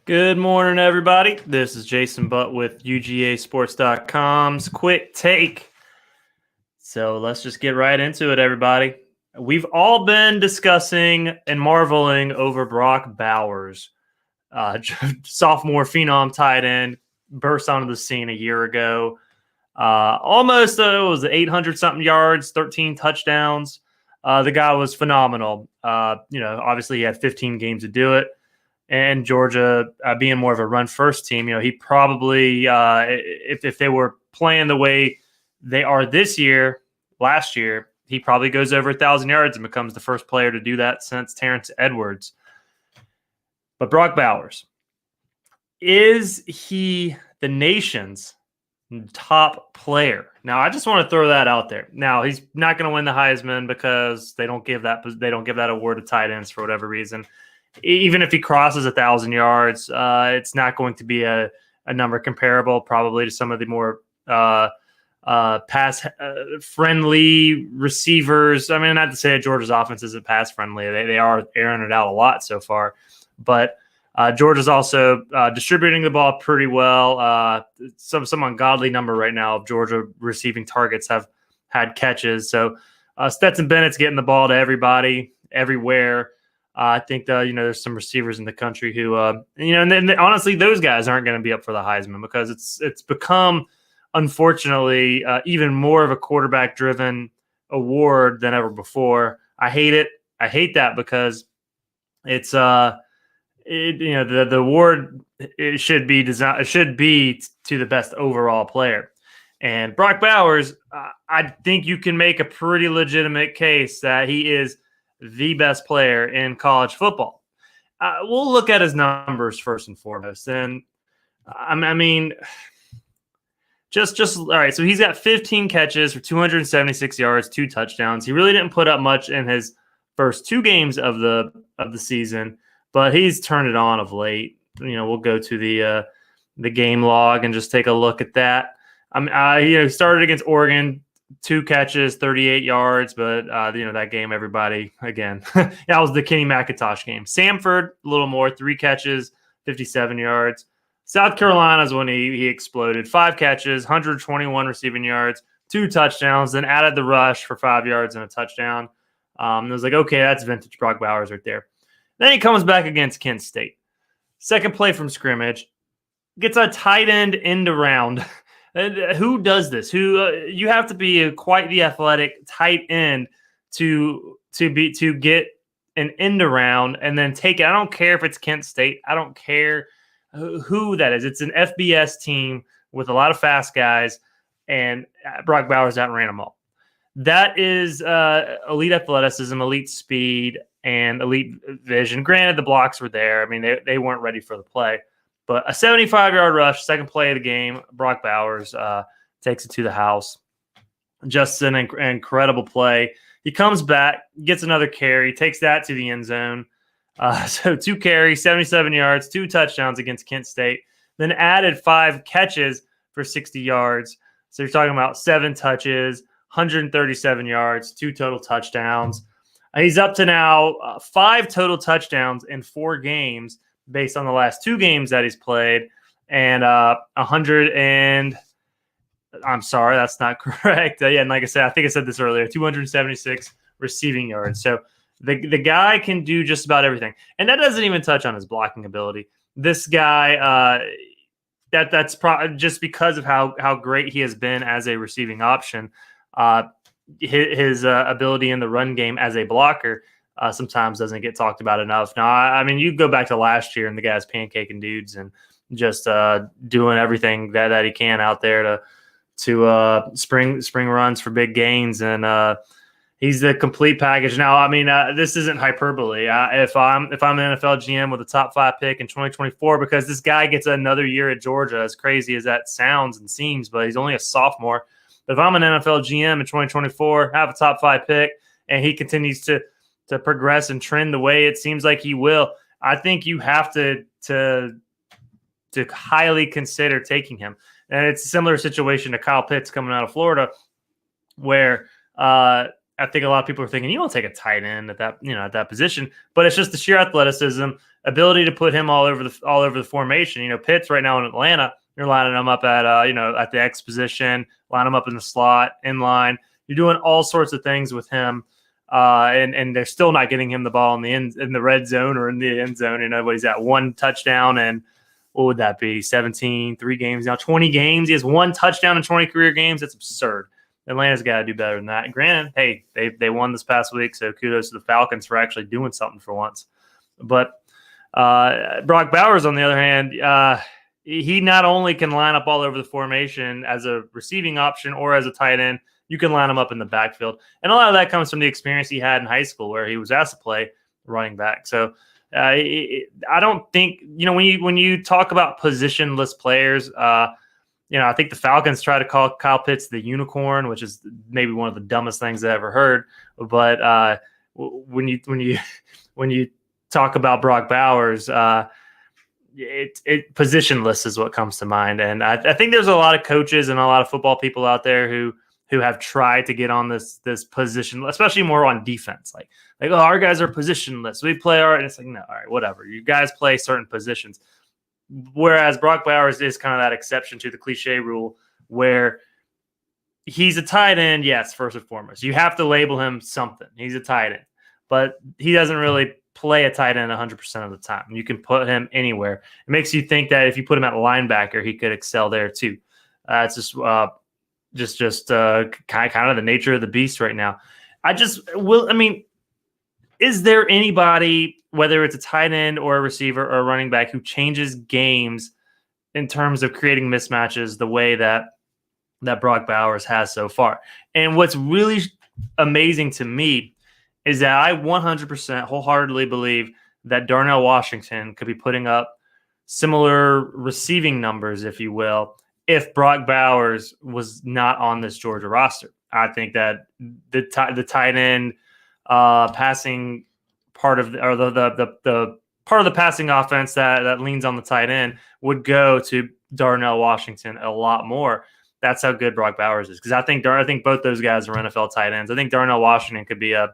Good morning, everybody. This is Jason Butt with UGAsports.com's Quick Take. So let's just get right into it, everybody. We've all been discussing and marveling over Brock Bowers, sophomore phenom tight end, burst onto the scene a year ago. Almost, it was 800-something yards, 13 touchdowns. The guy was phenomenal. Obviously he had 15 games to do it. And Georgia being more of a run-first team, he probably, if they were playing the way they are last year, he probably goes over 1,000 yards and becomes the first player to do that since Terrence Edwards. But Brock Bowers, is he the nation's top player? Now, I just want to throw that out there. Now, he's not going to win the Heisman because they don't give that award to tight ends for whatever reason. Even if he crosses 1,000 yards, it's not going to be a number comparable probably to some of the more pass-friendly receivers. I mean, not to say that Georgia's offense isn't pass-friendly. They are airing it out a lot so far. But Georgia's also distributing the ball pretty well. Some ungodly number right now of Georgia receiving targets have had catches. So Stetson Bennett's getting the ball to everybody, everywhere. I think there's some receivers in the country who, and then honestly, those guys aren't going to be up for the Heisman because it's become, unfortunately, even more of a quarterback-driven award than ever before. I hate it. I hate that because it's the award should be designed. It should be to the best overall player. And Brock Bowers, I think you can make a pretty legitimate case that he is the best player in college football. We'll look at his numbers first and foremost. And I mean, just all right. So he's got 15 catches for 276 yards, 2 touchdowns. He really didn't put up much in his first 2 games of the season, but he's turned it on of late. We'll go to the game log and just take a look at that. He started against Oregon. 2 catches, 38 yards, but that game, everybody, again, that was the Kenny McIntosh game. Samford, a little more, 3 catches, 57 yards. South Carolina is when he exploded. 5 catches, 121 receiving yards, 2 touchdowns, then added the rush for 5 yards and a touchdown. It was like, okay, that's vintage Brock Bowers right there. Then he comes back against Kent State. Second play from scrimmage, gets a tight end around. And who does this? You have to be quite the athletic tight end to get an end around and then take it. I don't care if it's Kent State. I don't care who that is. It's an FBS team with a lot of fast guys, and Brock Bowers outran them all. That is elite athleticism, elite speed, and elite vision. Granted, the blocks were there. I mean, they weren't ready for the play. But a 75-yard rush, second play of the game, Brock Bowers takes it to the house. Just an incredible play. He comes back, gets another carry, takes that to the end zone. So 2 carries, 77 yards, 2 touchdowns against Kent State. Then added 5 catches for 60 yards. So you're talking about 7 touches, 137 yards, 2 total touchdowns. He's up to now 5 total touchdowns in 4 games, based on the last 2 games that he's played, and I'm sorry, that's not correct. And like I said, I think I said this earlier, 276 receiving yards. So the guy can do just about everything, and that doesn't even touch on his blocking ability. This guy, that's probably just because of how great he has been as a receiving option. His ability in the run game as a blocker sometimes doesn't get talked about enough. Now, I mean, you go back to last year and the guy's pancaking dudes and just doing everything that he can out there to spring runs for big gains, and he's the complete package. Now, I mean, this isn't hyperbole. If I'm an NFL GM with a top 5 pick in 2024, because this guy gets another year at Georgia, as crazy as that sounds and seems, but he's only a sophomore. But if I'm an NFL GM in 2024, have a top 5 pick, and he continues to progress and trend the way it seems like he will, I think you have to highly consider taking him. And it's a similar situation to Kyle Pitts coming out of Florida, where I think a lot of people are thinking you don't take a tight end at that position, but it's just the sheer athleticism, ability to put him all over the formation. Pitts right now in Atlanta, you're lining him up at at the X position, line him up in the slot, in line. You're doing all sorts of things with him, and they're still not getting him the ball in the red zone or in the end zone. What he's at, 1 touchdown and what would that be? 17, 3 games now, 20 games. He has 1 touchdown in 20 career games. That's absurd. Atlanta's got to do better than that. Granted, hey, they won this past week, so kudos to the Falcons for actually doing something for once. But Brock Bowers, on the other hand, he not only can line up all over the formation as a receiving option or as a tight end, you can line him up in the backfield. And a lot of that comes from the experience he had in high school where he was asked to play running back. So I don't think, when you talk about positionless players, I think the Falcons try to call Kyle Pitts the unicorn, which is maybe one of the dumbest things I ever heard. But when you talk about Brock Bowers, positionless is what comes to mind. And I think there's a lot of coaches and a lot of football people out there who have tried to get on this position, especially more on defense. Like, oh, our guys are positionless. We play and it's like, no, all right, whatever. You guys play certain positions. Whereas Brock Bowers is kind of that exception to the cliche rule where he's a tight end, yes, first and foremost. You have to label him something. He's a tight end. But he doesn't really play a tight end 100% of the time. You can put him anywhere. It makes you think that if you put him at linebacker, he could excel there too. It's just kind of the nature of the beast right now. Is there anybody, whether it's a tight end or a receiver or a running back, who changes games in terms of creating mismatches the way that Brock Bowers has so far? And what's really amazing to me is that I 100% wholeheartedly believe that Darnell Washington could be putting up similar receiving numbers, if you will, if Brock Bowers was not on this Georgia roster. I think that the tight end passing part of the part of the passing offense that leans on the tight end would go to Darnell Washington a lot more. That's how good Brock Bowers is, because I think both those guys are NFL tight ends. I think Darnell Washington could be a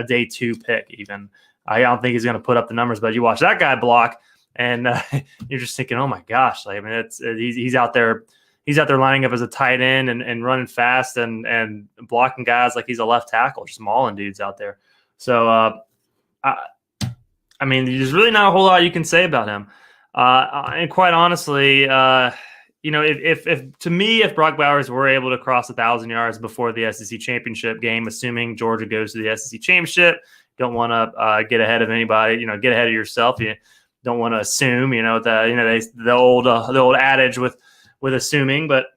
day 2 pick even. I don't think he's going to put up the numbers, but you watch that guy block, and you're just thinking, oh my gosh! He's out there. He's out there lining up as a tight end and running fast and blocking guys like he's a left tackle, just mauling dudes out there. So, there's really not a whole lot you can say about him. And quite honestly, if Brock Bowers were able to cross 1,000 yards before the SEC championship game, assuming Georgia goes to the SEC championship, don't want to get ahead of anybody. Get ahead of yourself. You don't want to assume. The old adage with assuming, but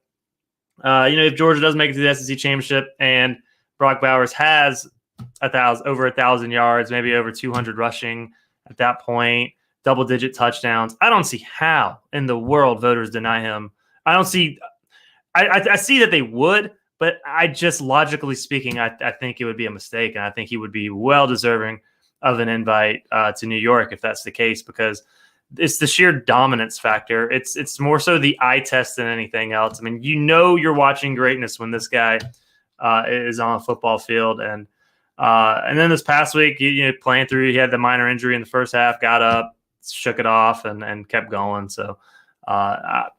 if Georgia does make it to the SEC championship and Brock Bowers has over 1,000 yards, maybe over 200 rushing at that point, double-digit touchdowns, I don't see how in the world voters deny him. I see that they would, but I just logically speaking, I think it would be a mistake, and I think he would be well deserving of an invite to New York if that's the case, because it's the sheer dominance factor. It's more so the eye test than anything else. You're watching greatness when this guy is on a football field. And then this past week, playing through, he had the minor injury in the first half, got up, shook it off, and kept going. So I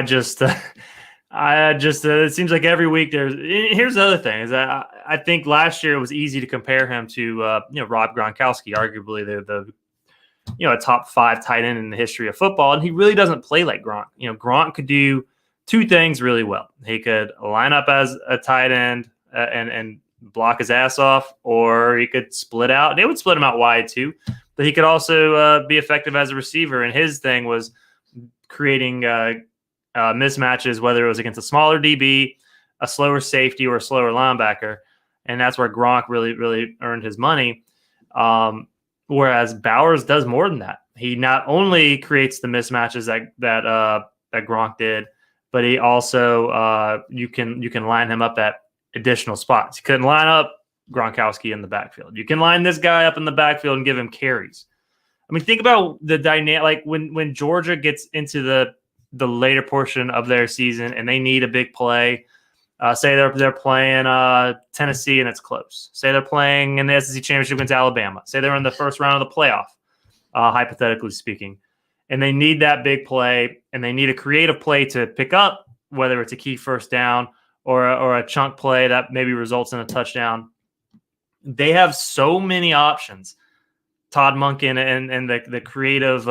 just it seems like every week here's the other thing is that I think last year it was easy to compare him to Rob Gronkowski, arguably the a top 5 tight end in the history of football. And he really doesn't play like Gronk. Gronk could do 2 things really well. He could line up as a tight end and block his ass off, or he could split out. They would split him out wide too, but he could also be effective as a receiver. And his thing was creating mismatches, whether it was against a smaller DB, a slower safety, or a slower linebacker. And that's where Gronk really, really earned his money. Whereas Bowers does more than that. He not only creates the mismatches that Gronk did, but he also you can line him up at additional spots. You couldn't line up Gronkowski in the backfield. You can line this guy up in the backfield and give him carries. Think about the dynamic. Like when Georgia gets into the later portion of their season and they need a big play, Say they're playing Tennessee and it's close. Say they're playing in the SEC championship against Alabama. Say they're in the first round of the playoff, hypothetically speaking, and they need that big play and they need a creative play to pick up, whether it's a key first down or a chunk play that maybe results in a touchdown. They have so many options. Todd Monken and the creative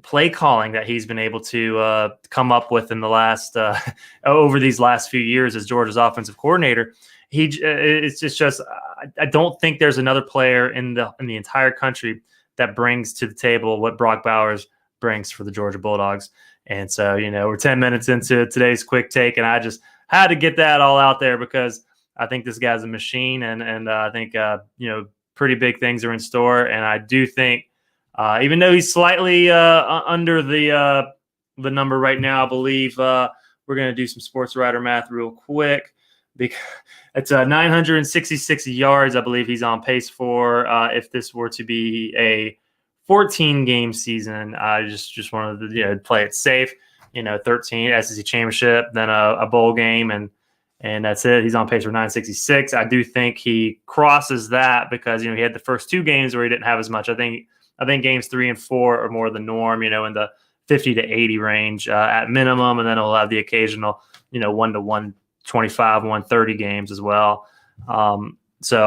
play calling that he's been able to come up with in the last over these last few years as Georgia's offensive coordinator. It's just I don't think there's another player in the entire country that brings to the table what Brock Bowers brings for the Georgia Bulldogs. And so, we're 10 minutes into today's quick take, and I just had to get that all out there because I think this guy's a machine, and I think pretty big things are in store. And I do think, even though he's slightly under the number right now, I believe we're going to do some sports writer math real quick. Because it's 966 yards, I believe he's on pace for. If this were to be a 14-game season, I just wanted to play it safe. 13 SEC championship, then a bowl game, and that's it. He's on pace for 966. I do think he crosses that because he had the first two games where he didn't have as much. I think games 3 and 4 are more the norm. In the 50 to 80 range at minimum, and then he'll have the occasional 1 to 125, 130 games as well. So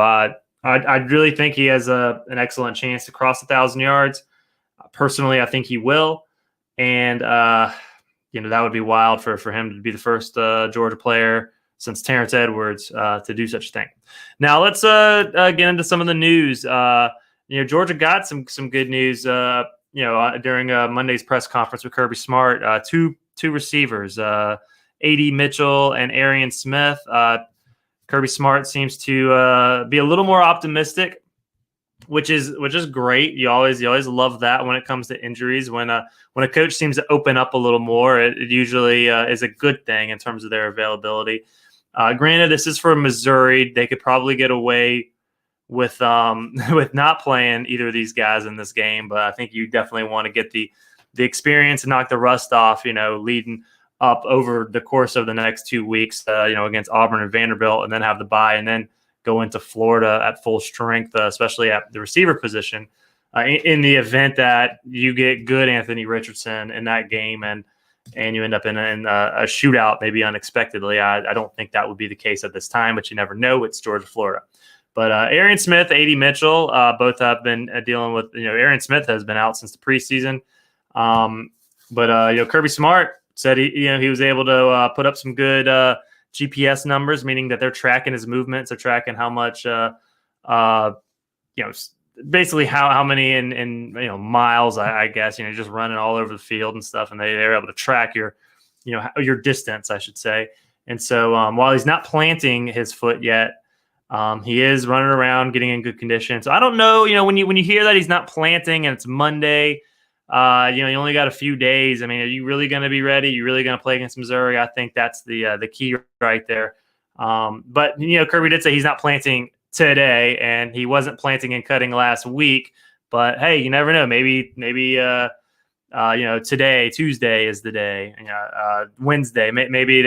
I really think he has an excellent chance to cross 1,000 yards. Personally, I think he will, and that would be wild for him to be the first Georgia player since Terrence Edwards to do such a thing. Now let's get into some of the news. Georgia got some good news. During Monday's press conference with Kirby Smart, two receivers, A.D. Mitchell and Arian Smith. Kirby Smart seems to be a little more optimistic, which is great. You always love that when it comes to injuries. When a coach seems to open up a little more, it usually is a good thing in terms of their availability. Granted, this is for Missouri. They could probably get away with not playing either of these guys in this game, but I think you definitely want to get the experience and knock the rust off, leading up over the course of the next 2 weeks, against Auburn and Vanderbilt, and then have the bye, and then go into Florida at full strength, especially at the receiver position, in the event that you get good Anthony Richardson in that game and you end up in a shootout maybe unexpectedly. I don't think that would be the case at this time, but you never know. It's Georgia, Florida. But Arian Smith, A.D. Mitchell, both have been dealing with, Arian Smith has been out since the preseason. But Kirby Smart said he was able to put up some good GPS numbers, meaning that they're tracking his movements, they're tracking how much, basically how many in miles, I guess, just running all over the field and stuff, and they're able to track your distance, I should say. And so while he's not planting his foot yet, he is running around, getting in good condition. So I don't know, when you hear that he's not planting and it's Monday, you only got a few days. I mean, are you really going to be ready? Are you really going to play against Missouri? I think that's the key right there. But Kirby did say he's not planting today, and he wasn't planting and cutting last week. But hey, you never know. Maybe today, Tuesday is the day. Wednesday, maybe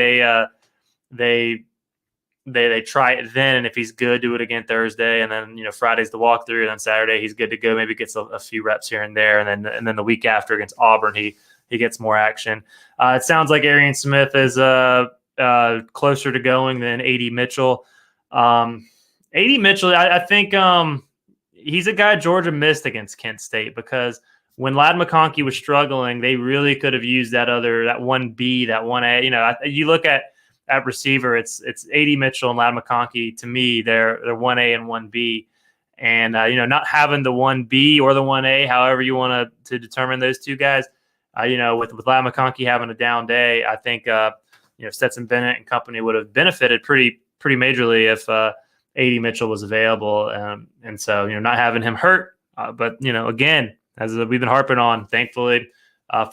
they try it then, and if he's good, do it again Thursday, and then Friday's the walkthrough, and then Saturday he's good to go. Maybe gets a few reps here and there, and then the week after against Auburn he gets more action. It sounds like Arian Smith is closer to going than A.D. Mitchell. A.D. Mitchell, I think he's a guy Georgia missed against Kent State, because when Ladd McConkey was struggling, they really could have used that 1B, that 1A. You look at receiver, it's A.D. Mitchell and Ladd McConkey. To me, they're 1A and 1B, and not having the 1B or the 1A, however you want to determine those two guys. With Ladd McConkey having a down day, I think Stetson Bennett and company would have benefited pretty majorly if A.D. Mitchell was available, and so not having him hurt. But again, as we've been harping on, thankfully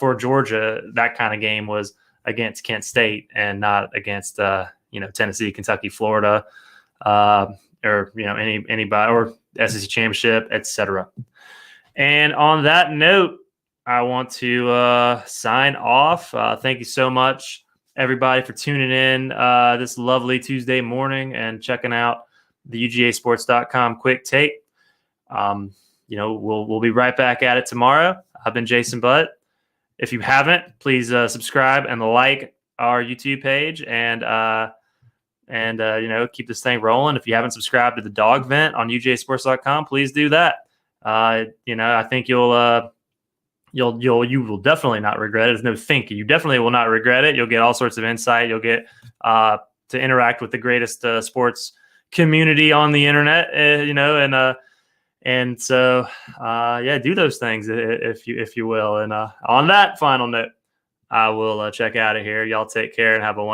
for Georgia, that kind of game was against Kent State and not against Tennessee, Kentucky, Florida, or anybody, or SEC championship, etc. And on that note, I want to sign off. Thank you so much everybody for tuning in this lovely Tuesday morning and checking out the UGAsports.com quick take. We'll be right back at it tomorrow. I've been Jason Butt. If you haven't, please subscribe and like our YouTube page and keep this thing rolling. If you haven't subscribed to the Dog Vent on UGAsports.com, please do that. I think you will definitely not regret it. There's no thinking. You definitely will not regret it. You'll get all sorts of insight. You'll get to interact with the greatest sports community on the internet, and so do those things if you will. And on that final note, I will check out of here. Y'all take care and have a wonderful